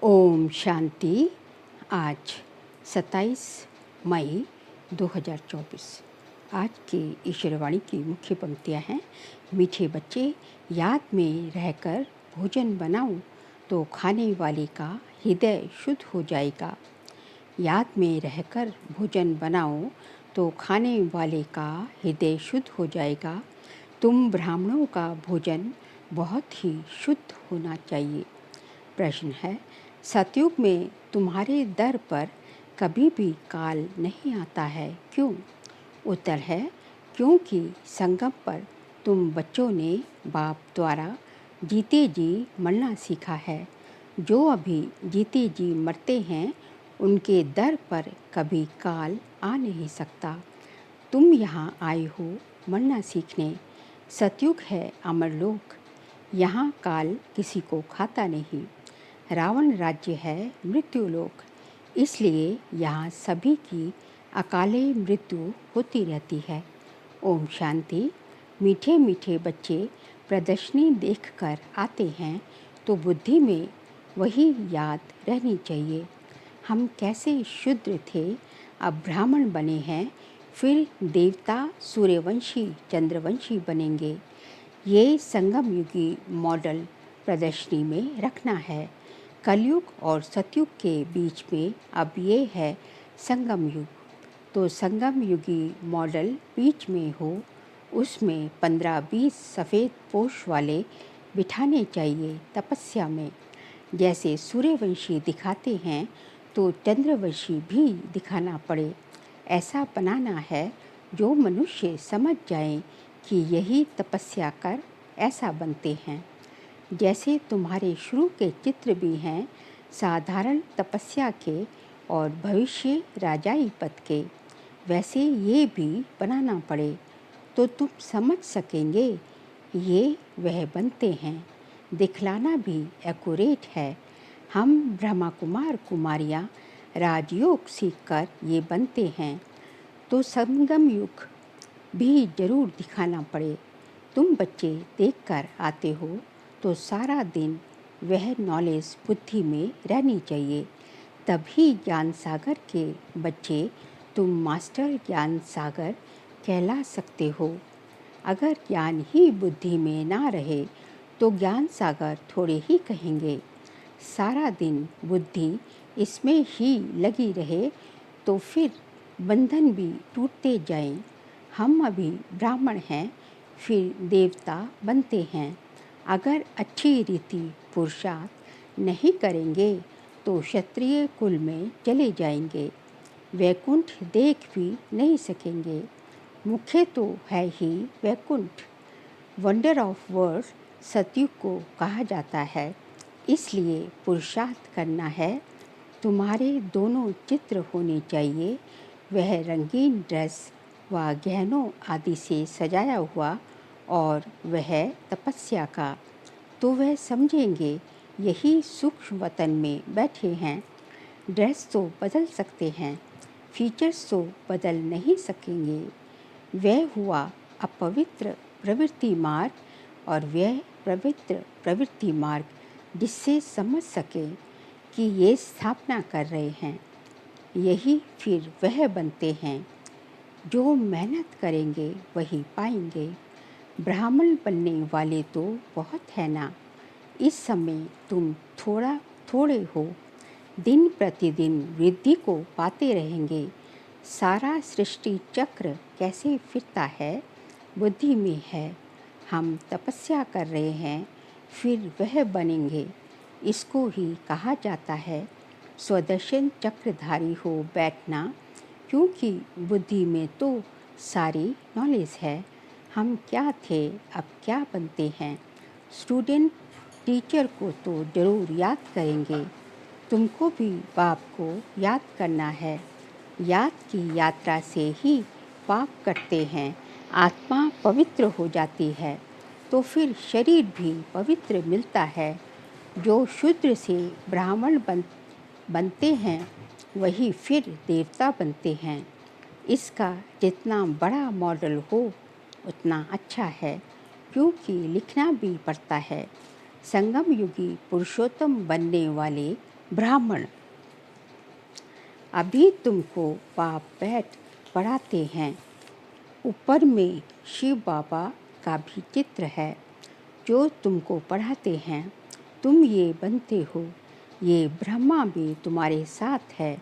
ओम शांति। आज 27 मई 2024। आज की ईश्वरवाणी की मुख्य पंक्तियाँ हैं। मीठे बच्चे, याद में रहकर भोजन बनाओ तो खाने वाले का हृदय शुद्ध हो जाएगा। याद में रहकर भोजन बनाओ तो खाने वाले का हृदय शुद्ध हो जाएगा। तुम ब्राह्मणों का भोजन बहुत ही शुद्ध होना चाहिए। प्रश्न है, सतयुग में तुम्हारे दर पर कभी भी काल नहीं आता है, क्यों? उत्तर है, क्योंकि संगम पर तुम बच्चों ने बाप द्वारा जीते जी मरना सीखा है। जो अभी जीते जी मरते हैं उनके दर पर कभी काल आ नहीं सकता। तुम यहाँ आए हो मरना सीखने। सतयुग है अमरलोक, यहाँ काल किसी को खाता नहीं। रावण राज्य है मृत्युलोक, इसलिए यहाँ सभी की अकाले मृत्यु होती रहती है। ओम शांति। मीठे मीठे बच्चे प्रदर्शनी देखकर आते हैं तो बुद्धि में वही याद रहनी चाहिए। हम कैसे शूद्र थे, अब ब्राह्मण बने हैं, फिर देवता, सूर्यवंशी, चंद्रवंशी बनेंगे। ये संगम युगी मॉडल प्रदर्शनी में रखना है। कलयुग और सतयुग के बीच में अब ये है संगम युग, तो संगम युगी मॉडल बीच में हो, उसमें 15-20 सफ़ेद पोश वाले बिठाने चाहिए तपस्या में। जैसे सूर्यवंशी दिखाते हैं तो चंद्रवंशी भी दिखाना पड़े। ऐसा बनाना है जो मनुष्य समझ जाएं कि यही तपस्या कर ऐसा बनते हैं। जैसे तुम्हारे शुरू के चित्र भी हैं साधारण तपस्या के और भविष्य राजाई पद के, वैसे ये भी बनाना पड़े तो तुम समझ सकेंगे ये वह बनते हैं। दिखलाना भी एक्यूरेट है। हम ब्रह्मा कुमार कुमारियाँ राजयोग सीखकर ये बनते हैं, तो संगम युग भी जरूर दिखाना पड़े। तुम बच्चे देखकर आते हो तो सारा दिन वह नॉलेज बुद्धि में रहनी चाहिए, तभी ज्ञान सागर के बच्चे तुम मास्टर ज्ञान सागर कहला सकते हो। अगर ज्ञान ही बुद्धि में ना रहे तो ज्ञान सागर थोड़े ही कहेंगे। सारा दिन बुद्धि इसमें ही लगी रहे तो फिर बंधन भी टूटते जाएं। हम अभी ब्राह्मण हैं, फिर देवता बनते हैं। अगर अच्छी रीति पुरुषार्थ नहीं करेंगे तो क्षत्रिय कुल में चले जाएंगे। वैकुंठ देख भी नहीं सकेंगे। मुख्य तो है ही वैकुंठ। वंडर ऑफ वर्ल्ड सतयुग को कहा जाता है, इसलिए पुरुषार्थ करना है। तुम्हारे दोनों चित्र होने चाहिए, वह रंगीन ड्रेस व गहनों आदि से सजाया हुआ, और वह तपस्या का, तो वह समझेंगे यही सूक्ष्म वतन में बैठे हैं। ड्रेस तो बदल सकते हैं, फीचर्स तो बदल नहीं सकेंगे। वह हुआ अपवित्र प्रवृत्ति मार्ग, और वह पवित्र प्रवृत्ति मार्ग जिससे समझ सके कि ये स्थापना कर रहे हैं। यही फिर वह बनते हैं। जो मेहनत करेंगे वही पाएंगे। ब्राह्मण बनने वाले तो बहुत है ना। इस समय तुम थोड़े हो, दिन प्रतिदिन वृद्धि को पाते रहेंगे। सारा सृष्टि चक्र कैसे फिरता है, बुद्धि में है। हम तपस्या कर रहे हैं, फिर वह बनेंगे। इसको ही कहा जाता है स्वदर्शन चक्रधारी हो बैठना, क्योंकि बुद्धि में तो सारी नॉलेज है। हम क्या थे, अब क्या बनते हैं। स्टूडेंट टीचर को तो ज़रूर याद करेंगे। तुमको भी बाप को याद करना है। याद की यात्रा से ही पाप कटते हैं, आत्मा पवित्र हो जाती है, तो फिर शरीर भी पवित्र मिलता है। जो शूद्र से ब्राह्मण बनते हैं वही फिर देवता बनते हैं। इसका जितना बड़ा मॉडल हो उतना अच्छा है, क्योंकि लिखना भी पड़ता है। संगम युगी पुरुषोत्तम बनने वाले ब्राह्मण। अभी तुमको बाप बैठ पढ़ाते हैं। ऊपर में शिव बाबा का भी चित्र है जो तुमको पढ़ाते हैं। तुम ये बनते हो। ये ब्रह्मा भी तुम्हारे साथ है,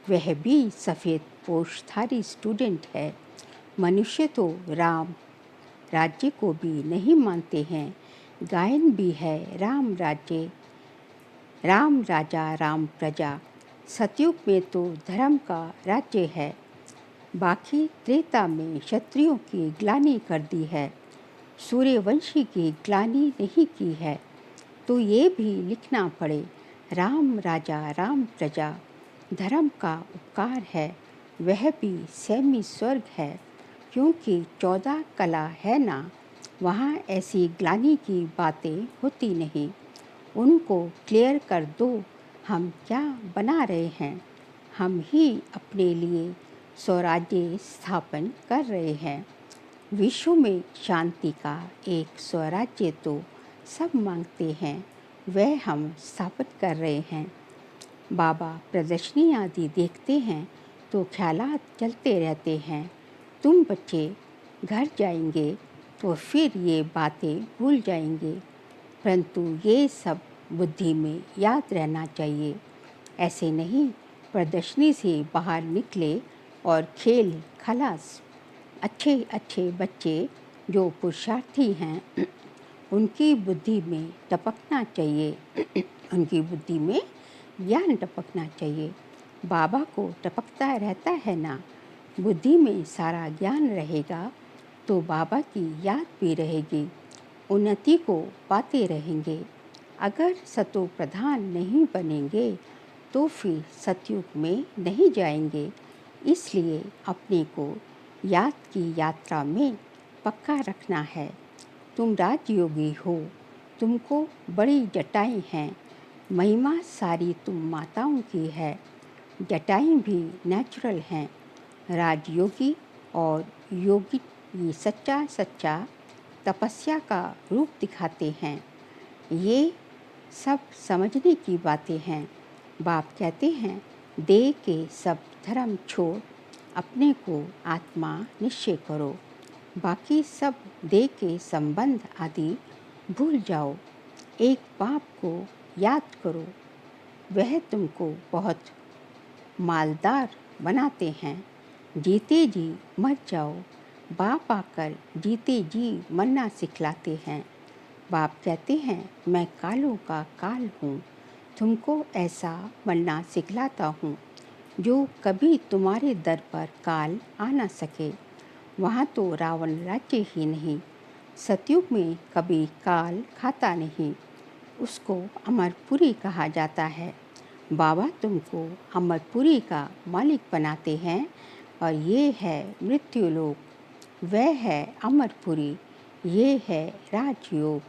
वह भी सफ़ेद पोशधारी स्टूडेंट है। मनुष्य तो राम राज्य को भी नहीं मानते हैं। गायन भी है राम राज्य, राम राजा राम प्रजा। सतयुग में तो धर्म का राज्य है। बाकी त्रेता में क्षत्रियों की ग्लानि कर दी है, सूर्यवंशी की ग्लानि नहीं की है। तो ये भी लिखना पड़े, राम राजा राम प्रजा। धर्म का उपकार है, वह भी सैमी स्वर्ग है। क्योंकि 14 कला है ना, वहाँ ऐसी ग्लानि की बातें होती नहीं। उनको क्लियर कर दो। हम क्या बना रहे हैं? हम ही अपने लिए स्वराज्य स्थापन कर रहे हैं। विश्व में शांति का एक स्वराज्य तो सब मांगते हैं, वह हम स्थापित कर रहे हैं। बाबा प्रदर्शनी आदि देखते हैं तो ख्यालात चलते रहते हैं। तुम बच्चे घर जाएंगे तो फिर ये बातें भूल जाएंगे, परंतु ये सब बुद्धि में याद रहना चाहिए। ऐसे नहीं प्रदर्शनी से बाहर निकले और खेल खलास। अच्छे अच्छे बच्चे जो पुरुषार्थी हैं उनकी बुद्धि में टपकना चाहिए उनकी बुद्धि में ज्ञान टपकना चाहिए। बाबा को टपकता रहता है ना। बुद्धि में सारा ज्ञान रहेगा तो बाबा की याद भी रहेगी, उन्नति को पाते रहेंगे। अगर सतो प्रधान नहीं बनेंगे तो फिर सतयुग में नहीं जाएंगे। इसलिए अपने को याद की यात्रा में पक्का रखना है। तुम राजयोगी हो, तुमको बड़ी जटाएं हैं। महिमा सारी तुम माताओं की है। जटाएं भी नेचुरल हैं। राजयोगी और योगी ये सच्चा सच्चा तपस्या का रूप दिखाते हैं। ये सब समझने की बातें हैं। बाप कहते हैं, देह के सब धर्म छोड़ अपने को आत्मा निश्चय करो। बाकी सब देह के संबंध आदि भूल जाओ। एक बाप को याद करो, वह तुमको बहुत मालदार बनाते हैं। जीते जी मर जाओ। बाप आकर जीते जी मरना सिखलाते हैं। बाप कहते हैं, मैं कालों का काल हूँ, तुमको ऐसा मरना सिखलाता हूँ जो कभी तुम्हारे दर पर काल आ न सके। वहाँ तो रावण राज्य ही नहीं। सतयुग में कभी काल खाता नहीं, उसको अमरपुरी कहा जाता है। बाबा तुमको अमरपुरी का मालिक बनाते हैं और ये है मृत्युलोक, वह है अमरपुरी, ये है राजयोग।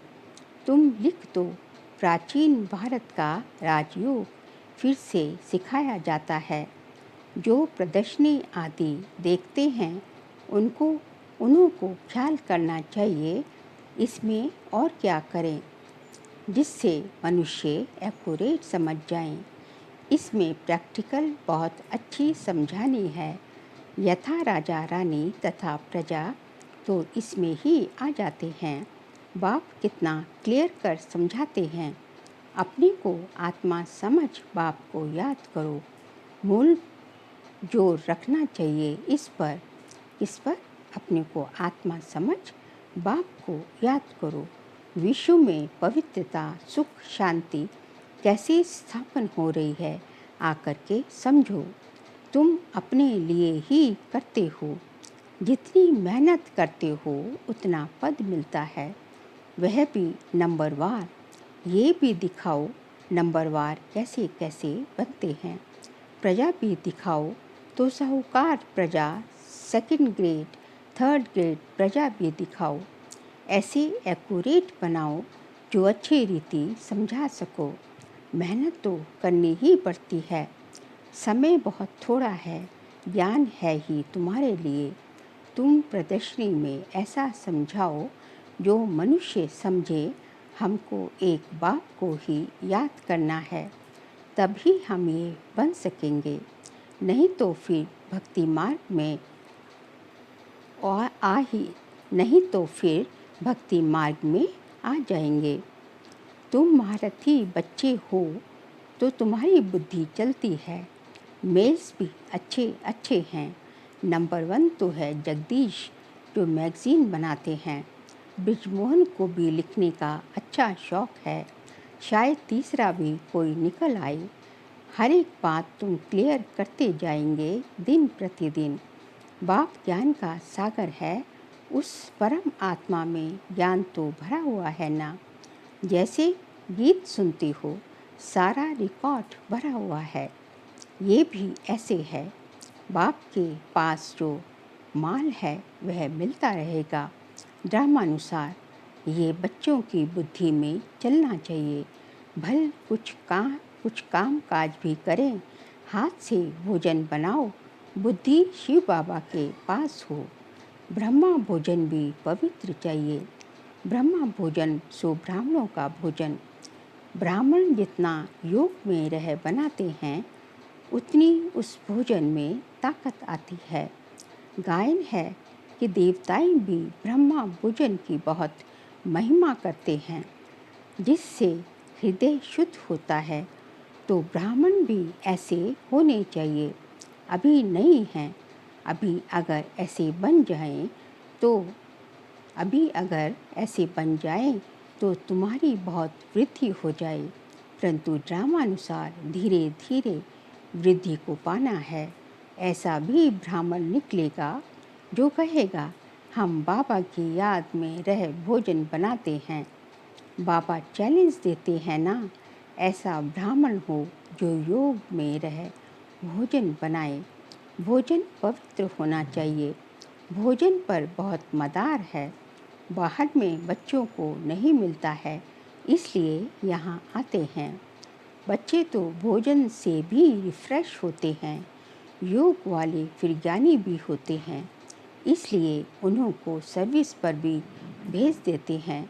तुम लिख दो, प्राचीन भारत का राजयोग फिर से सिखाया जाता है। जो प्रदर्शनी आदि देखते हैं उन्हों को ख्याल करना चाहिए, इसमें और क्या करें जिससे मनुष्य एक्यूरेट समझ जाएं। इसमें प्रैक्टिकल बहुत अच्छी समझानी है। यथा राजा रानी तथा प्रजा तो इसमें ही आ जाते हैं। बाप कितना क्लियर कर समझाते हैं। अपने को आत्मा समझ बाप को याद करो। मूल जोर रखना चाहिए इस पर अपने को आत्मा समझ बाप को याद करो। विश्व में पवित्रता सुख शांति कैसे स्थापन हो रही है, आकर के समझो। तुम अपने लिए ही करते हो। जितनी मेहनत करते हो उतना पद मिलता है, वह भी नंबरवार। ये भी दिखाओ नंबरवार कैसे कैसे बनते हैं। प्रजा भी दिखाओ तो साहूकार प्रजा, सेकंड ग्रेड थर्ड ग्रेड प्रजा भी दिखाओ। ऐसे एक्यूरेट बनाओ जो अच्छी रीति समझा सको। मेहनत तो करनी ही पड़ती है। समय बहुत थोड़ा है, ज्ञान है ही तुम्हारे लिए। तुम प्रदर्शनी में ऐसा समझाओ जो मनुष्य समझे। हमको एक बाप को ही याद करना है। तभी हम ये बन सकेंगे, नहीं तो फिर भक्ति मार्ग में नहीं तो फिर भक्ति मार्ग में आ जाएंगे। तुम महारथी बच्चे हो तो तुम्हारी बुद्धि चलती है। मेल्स भी अच्छे अच्छे हैं। नंबर 1 तो है जगदीश, जो मैगज़ीन बनाते हैं। ब्रिजमोहन को भी लिखने का अच्छा शौक है। शायद तीसरा भी कोई निकल आए। हर एक बात तुम क्लियर करते जाएंगे दिन प्रतिदिन। बाप ज्ञान का सागर है, उस परम आत्मा में ज्ञान तो भरा हुआ है ना। जैसे गीत सुनते हो, सारा रिकॉर्ड भरा हुआ है। ये भी ऐसे है, बाप के पास जो माल है वह मिलता रहेगा। ड्रामानुसार ये बच्चों की बुद्धि में चलना चाहिए। भल कुछ काम काज भी करें, हाथ से भोजन बनाओ, बुद्धि शिव बाबा के पास हो। ब्रह्मा भोजन भी पवित्र चाहिए। ब्रह्मा भोजन सो ब्राह्मणों का भोजन। ब्राह्मण जितना योग में रह बनाते हैं, उतनी उस भोजन में ताकत आती है। गायन है कि देवताएं भी ब्रह्मा भोजन की बहुत महिमा करते हैं, जिससे हृदय शुद्ध होता है। तो ब्राह्मण भी ऐसे होने चाहिए। अभी नहीं हैं, अभी अगर ऐसे बन जाएं तो तुम्हारी बहुत वृद्धि हो जाए। परंतु ड्रामानुसार धीरे धीरे वृद्धि को पाना है। ऐसा भी ब्राह्मण निकलेगा जो कहेगा, हम बाबा की याद में रह भोजन बनाते हैं। बाबा चैलेंज देते हैं ना, ऐसा ब्राह्मण हो जो योग में रह भोजन बनाए। भोजन पवित्र होना चाहिए। भोजन पर बहुत मदार है। बाहर में बच्चों को नहीं मिलता है, इसलिए यहाँ आते हैं। बच्चे तो भोजन से भी रिफ्रेश होते हैं। योग वाले फिर ज्ञानी भी होते हैं, इसलिए उन्हों को सर्विस पर भी भेज देते हैं।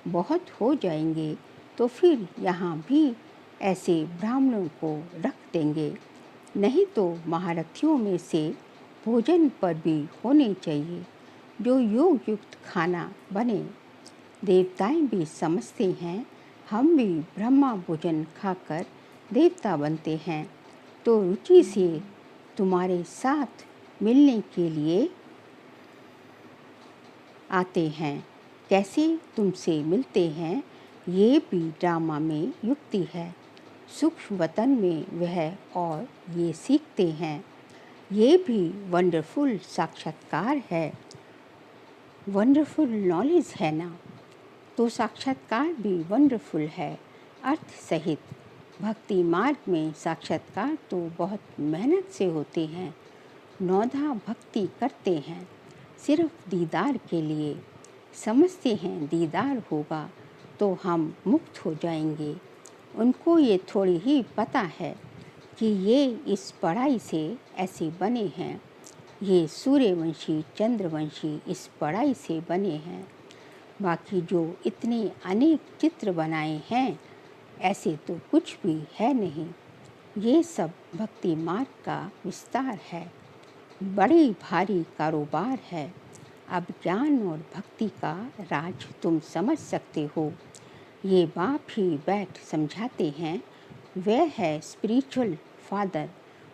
बहुत हो जाएंगे तो फिर यहाँ भी ऐसे ब्राह्मणों को रख देंगे। नहीं तो महारथियों में से भोजन पर भी होने चाहिए, जो योग युक्त खाना बने। देवताएं भी समझते हैं, हम भी ब्रह्मा भोजन खाकर देवता बनते हैं, तो रुचि से तुम्हारे साथ मिलने के लिए आते हैं। कैसे तुमसे मिलते हैं, ये भी ड्रामा में युक्ति है। सूक्ष्म वतन में वह और ये सीखते हैं। ये भी वंडरफुल साक्षात्कार है, वंडरफुल नॉलेज है ना। तो साक्षात्कार भी वंडरफुल है, अर्थ सहित। भक्ति मार्ग में साक्षात्कार तो बहुत मेहनत से होते हैं। नौधा भक्ति करते हैं सिर्फ दीदार के लिए। समझते हैं दीदार होगा तो हम मुक्त हो जाएंगे। उनको ये थोड़ी ही पता है कि ये इस पढ़ाई से ऐसे बने हैं, ये सूर्यवंशी चंद्रवंशी इस पढ़ाई से बने हैं। बाकी जो इतने अनेक चित्र बनाए हैं, ऐसे तो कुछ भी है नहीं। ये सब भक्ति मार्ग का विस्तार है, बड़ी भारी कारोबार है। अब ज्ञान और भक्ति का राज तुम समझ सकते हो। ये बाप ही बैठ समझाते हैं। वह है स्पिरिचुअल फादर,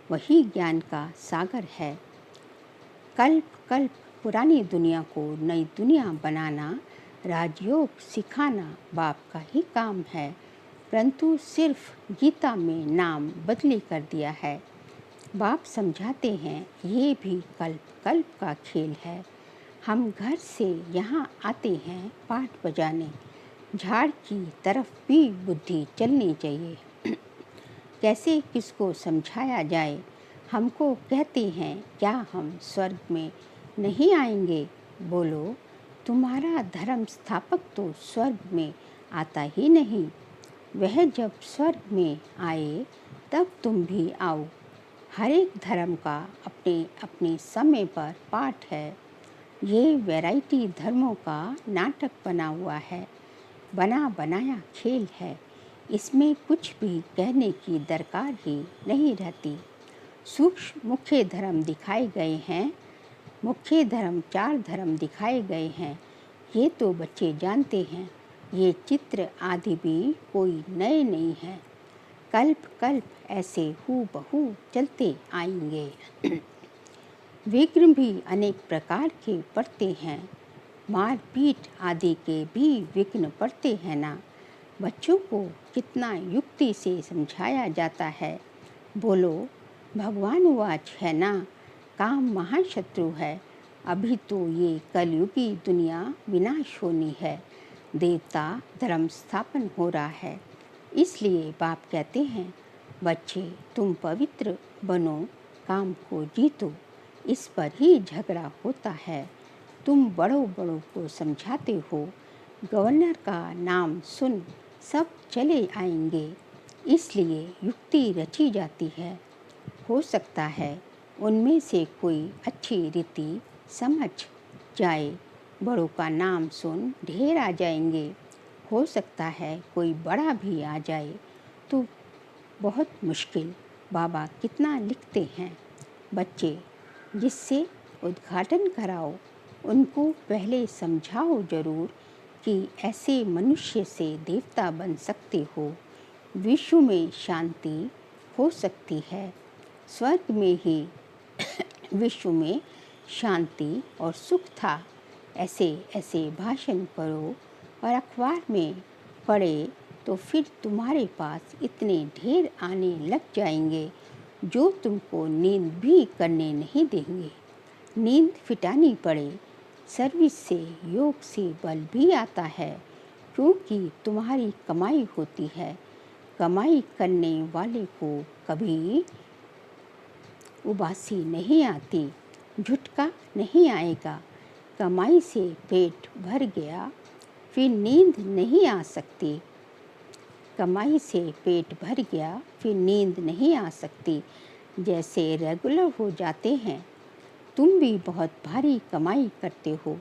वही ज्ञान का सागर है। कल्प कल्प पुरानी दुनिया को नई दुनिया बनाना, राजयोग सिखाना बाप का ही काम है। परंतु सिर्फ गीता में नाम बदली कर दिया है। बाप समझाते हैं ये भी कल्प कल्प का खेल है। हम घर से यहाँ आते हैं पाठ बजाने, झाड़ की तरफ भी बुद्धि चलनी चाहिए। कैसे किसको समझाया जाए। हमको कहते हैं क्या हम स्वर्ग में नहीं आएंगे। बोलो, तुम्हारा धर्म स्थापक तो स्वर्ग में आता ही नहीं। वह जब स्वर्ग में आए तब तुम भी आओ। हर एक धर्म का अपने अपने समय पर पाठ है। ये वैरायटी धर्मों का नाटक बना हुआ है, बना बनाया खेल है। इसमें कुछ भी कहने की दरकार ही नहीं रहती। सूक्ष्म मुख्य धर्म दिखाए गए हैं, मुख्य धर्म 4 धर्म दिखाए गए हैं, ये तो बच्चे जानते हैं। ये चित्र आदि भी कोई नए नहीं हैं, कल्प कल्प ऐसे हूबहू चलते आएंगे। विघ्न भी अनेक प्रकार के पड़ते हैं, मारपीट आदि के भी विघ्न पड़ते हैं ना। बच्चों को कितना युक्ति से समझाया जाता है। बोलो, भगवान वाच है ना, काम महाशत्रु है। अभी तो ये कलयुगी दुनिया विनाश होनी है, देवता धर्म स्थापन हो रहा है। इसलिए बाप कहते हैं, बच्चे तुम पवित्र बनो, काम को जीतो। इस पर ही झगड़ा होता है। तुम बड़ों बड़ों को समझाते हो, गवर्नर का नाम सुन सब चले आएंगे, इसलिए युक्ति रची जाती है। हो सकता है उनमें से कोई अच्छी रीति समझ जाए, बड़ों का नाम सुन ढेर आ जाएंगे। हो सकता है कोई बड़ा भी आ जाए तो बहुत मुश्किल। बाबा कितना लिखते हैं। बच्चे, जिससे उद्घाटन कराओ उनको पहले समझाओ जरूर कि ऐसे मनुष्य से देवता बन सकते हो, विश्व में शांति हो सकती है। स्वर्ग में ही विश्व में शांति और सुख था। ऐसे ऐसे भाषण करो और अखबार में पढ़े तो फिर तुम्हारे पास इतने ढेर आने लग जाएंगे जो तुमको नींद भी करने नहीं देंगे। नींद फिटानी पड़े, सर्विस से योग से बल भी आता है, क्योंकि तुम्हारी कमाई होती है। कमाई करने वाले को कभी उबासी नहीं आती, झुटका नहीं आएगा। कमाई से पेट भर गया फिर नींद नहीं आ सकती। कमाई से पेट भर गया फिर नींद नहीं आ सकती। जैसे रेगुलर हो जाते हैं। तुम भी बहुत भारी कमाई करते हो।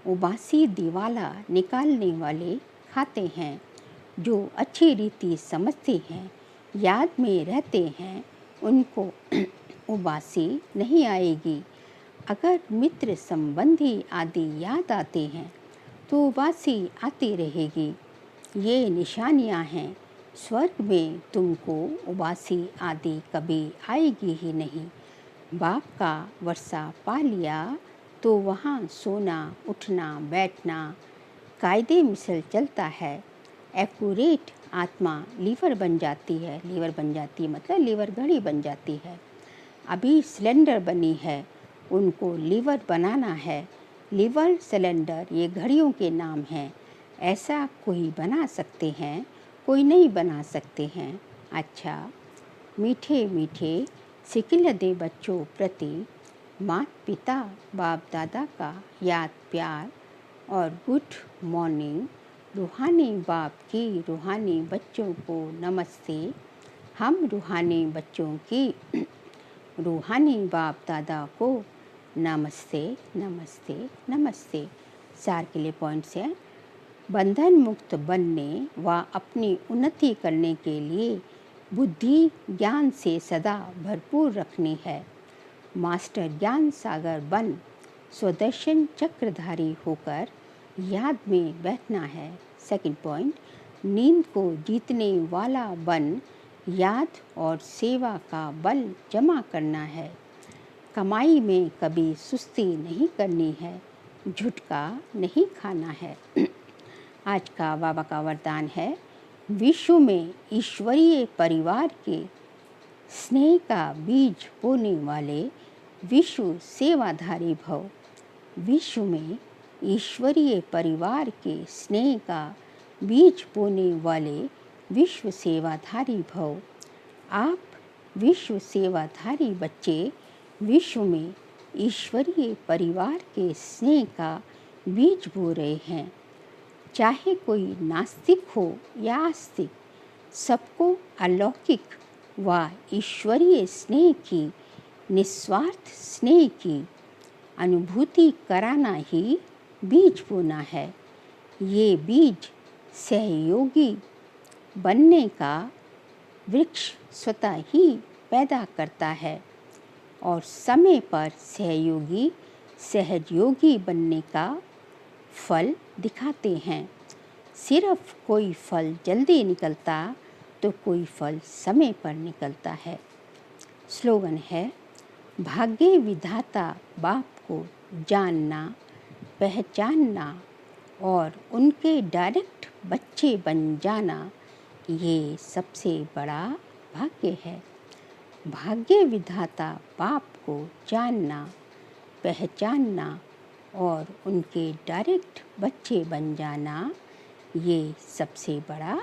उबासी दिवाला निकालने वाले खाते हैं। जो अच्छी रीति समझते हैं, याद में रहते हैं, उनको उबासी नहीं आएगी। अगर मित्र संबंधी आदि याद आते हैं तो उबासी आती रहेगी। ये निशानियां हैं। स्वर्ग में तुमको उबासी आदि कभी आएगी ही नहीं। बाप का वर्षा पा लिया तो वहाँ सोना उठना बैठना कायदे मिसल चलता है। एक्यूरेट आत्मा लीवर बन जाती है। लीवर बन जाती है मतलब लीवर घड़ी बन जाती है। अभी सिलेंडर बनी है, उनको लीवर बनाना है। लीवर सिलेंडर ये घड़ियों के नाम हैं। ऐसा कोई बना सकते हैं, कोई नहीं बना सकते हैं। अच्छा, मीठे मीठे सिकिल दे बच्चों प्रति माता पिता बाप दादा का याद प्यार और गुड मॉर्निंग। रूहानी बाप की रूहानी बच्चों को नमस्ते। हम रूहानी बच्चों की रूहानी बाप दादा को नमस्ते नमस्ते नमस्ते। चार के लिए पॉइंट्स हैं। बंधन मुक्त बनने व अपनी उन्नति करने के लिए बुद्धि ज्ञान से सदा भरपूर रखनी है। मास्टर ज्ञान सागर बन स्वदर्शन चक्रधारी होकर याद में बैठना है। सेकंड पॉइंट, नींद को जीतने वाला बन याद और सेवा का बल जमा करना है। कमाई में कभी सुस्ती नहीं करनी है, झुटका नहीं खाना है। आज का बाबा का वरदान है, विश्व में ईश्वरीय परिवार के स्नेह का बीज बोने वाले विश्व सेवाधारी भव। विश्व में ईश्वरीय परिवार के स्नेह का बीज बोने वाले विश्व सेवाधारी भव। आप विश्व सेवाधारी बच्चे विश्व में ईश्वरीय परिवार के स्नेह का बीज बो रहे हैं। चाहे कोई नास्तिक हो या आस्तिक, सबको अलौकिक व ईश्वरीय स्नेह की, निस्वार्थ स्नेह की अनुभूति कराना ही बीज बोना है। ये बीज सहयोगी बनने का वृक्ष स्वतः ही पैदा करता है और समय पर सहयोगी बनने का फल दिखाते हैं। सिर्फ कोई फल जल्दी निकलता तो कोई फल समय पर निकलता है। स्लोगन है, भाग्य विधाता बाप को जानना, पहचानना और उनके डायरेक्ट बच्चे बन जाना, ये सबसे बड़ा भाग्य है। भाग्य विधाता बाप को जानना, पहचानना और उनके डायरेक्ट बच्चे बन जाना, ये सबसे बड़ा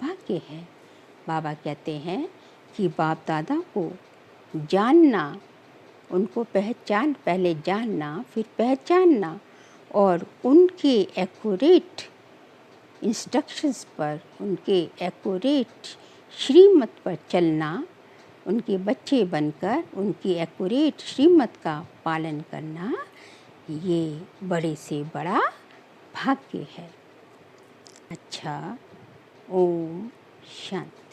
भाग्य है। बाबा कहते हैं कि बाप दादा को जानना, उनको पहले जानना, फिर पहचानना और उनके एक्यूरेट इंस्ट्रक्शंस पर, उनके एक्यूरेट श्रीमत पर चलना, उनके बच्चे बनकर उनकी एक्यूरेट श्रीमत का पालन करना, ये बड़े से बड़ा भाग्य है। अच्छा, ओम शांति।